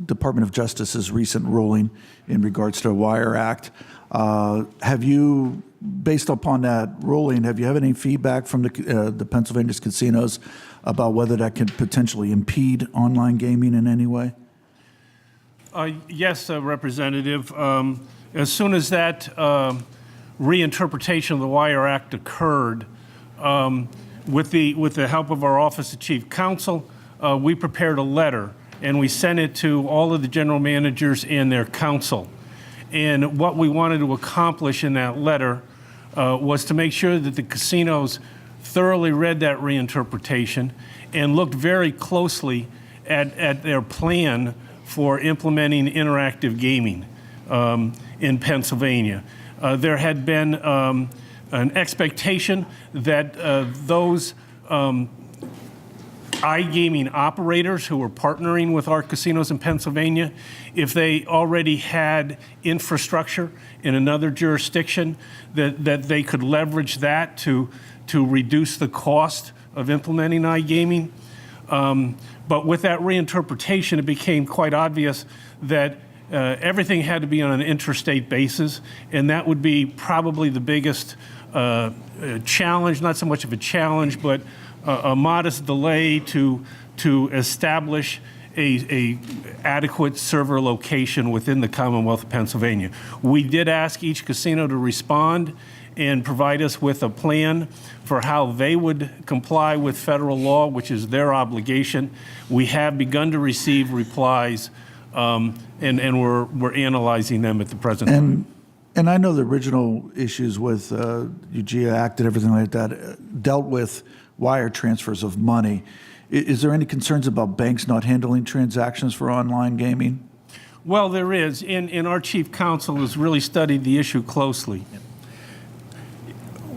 Department of Justice's recent ruling in regards to the Wire Act. Have you, based upon that ruling, have you had any feedback from the Pennsylvania's casinos about whether that could potentially impede online gaming in any way? Yes, Representative. As soon as that reinterpretation of the Wire Act occurred, with the help of our Office of Chief Counsel, we prepared a letter and we sent it to all of the general managers and their counsel. And what we wanted to accomplish in that letter was to make sure that the casinos thoroughly read that reinterpretation and looked very closely at their plan for implementing interactive gaming in Pennsylvania. There had been an expectation that those iGaming operators who were partnering with our casinos in Pennsylvania, if they already had infrastructure in another jurisdiction, that they could leverage that to reduce the cost of implementing iGaming. But with that reinterpretation, it became quite obvious that everything had to be on an interstate basis, and that would be probably the biggest challenge, not so much of a challenge, but a modest delay to establish a adequate server location within the Commonwealth of Pennsylvania. We did ask each casino to respond and provide us with a plan for how they would comply with federal law, which is their obligation. We have begun to receive replies, and we're analyzing them at the present time. And I know the original issues with UGA Act and everything like that dealt with wire transfers of money. Is there any concerns about banks not handling transactions for online gaming? Well, there is, and our chief counsel has really studied the issue closely.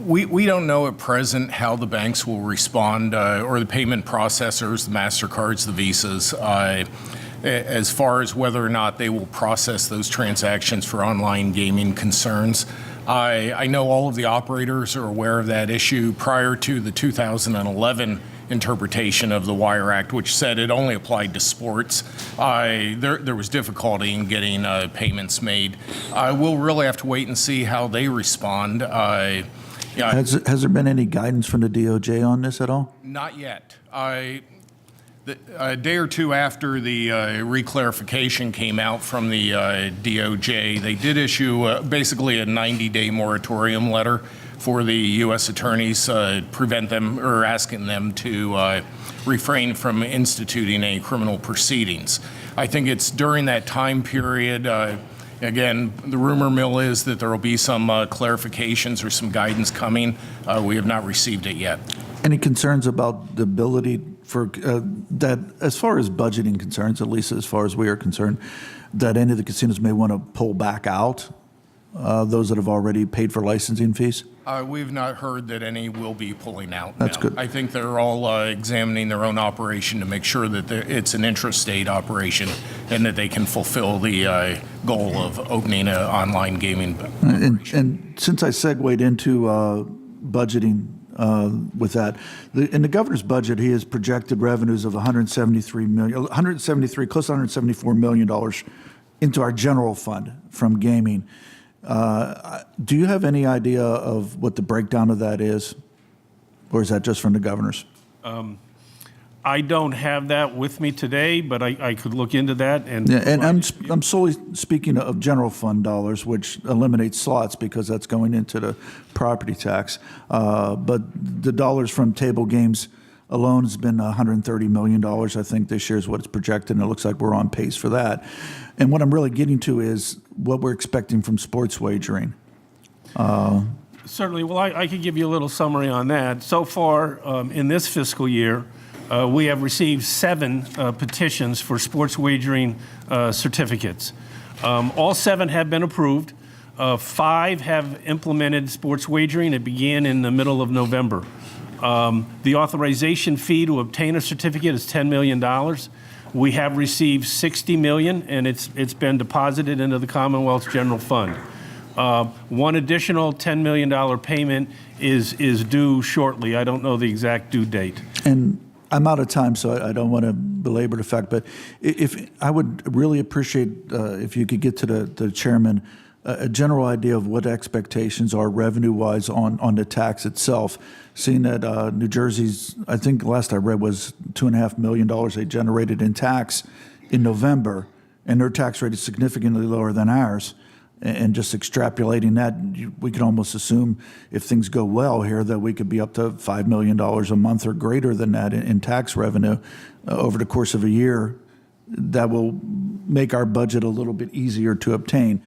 We don't know at present how the banks will respond, or the payment processors, the MasterCards, the Visas, as far as whether or not they will process those transactions for online gaming concerns. I know all of the operators are aware of that issue prior to the 2011 interpretation of the Wire Act, which said it only applied to sports. There was difficulty in getting payments made. We'll really have to wait and see how they respond. Yeah. Has there been any guidance from the DOJ on this at all? Not yet. A day or two after the reclarification came out from the DOJ, they did issue basically a 90-day moratorium letter for the U.S. attorneys, prevent them or asking them to refrain from instituting any criminal proceedings. I think it's during that time period. Again, the rumor mill is that there will be some clarifications or some guidance coming. We have not received it yet. Any concerns about the ability for that, as far as budgeting concerns, at least as far as we are concerned, that any of the casinos may want to pull back out, those that have already paid for licensing fees? We've not heard that any will be pulling out. That's now. good. I think they're all examining their own operation to make sure that it's an intrastate operation and that they can fulfill the goal of opening an online gaming operation. And since I segued into budgeting with that, in the governor's budget, he has projected revenues of close to $174 million into our general fund from gaming. Do you have any idea of what the breakdown of that is, or is that just from the governor's? I don't have that with me today, but I could look into that. And I'm solely speaking of general fund dollars, which eliminates slots because that's going into the property tax. But the dollars from table games alone has been $130 million, I think, this year is what it's projected, and it looks like we're on pace for that. And what I'm really getting to is what we're expecting from sports wagering. Certainly. Well, I could give you a little summary on that. So far, in this fiscal year, we have received 7 petitions for sports wagering certificates. All 7 have been approved. 5 have implemented sports wagering. It began in the middle of November. The authorization fee to obtain a certificate is $10 million. We have received $60 million, and it's been deposited into the Commonwealth's general fund. One additional $10 million payment is due shortly. I don't know the exact due date. And I'm out of time, so I don't want to belabor the fact, but if I would really appreciate if you could get to the chairman a general idea of what expectations are revenue-wise on the tax itself, seeing that New Jersey's, I think last I read was $2.5 million they generated in tax in November, and their tax rate is significantly lower than ours. And just extrapolating that, we could almost assume if things go well here that we could be up to $5 million a month or greater than that in tax revenue over the course of a year. That will make our budget a little bit easier to obtain.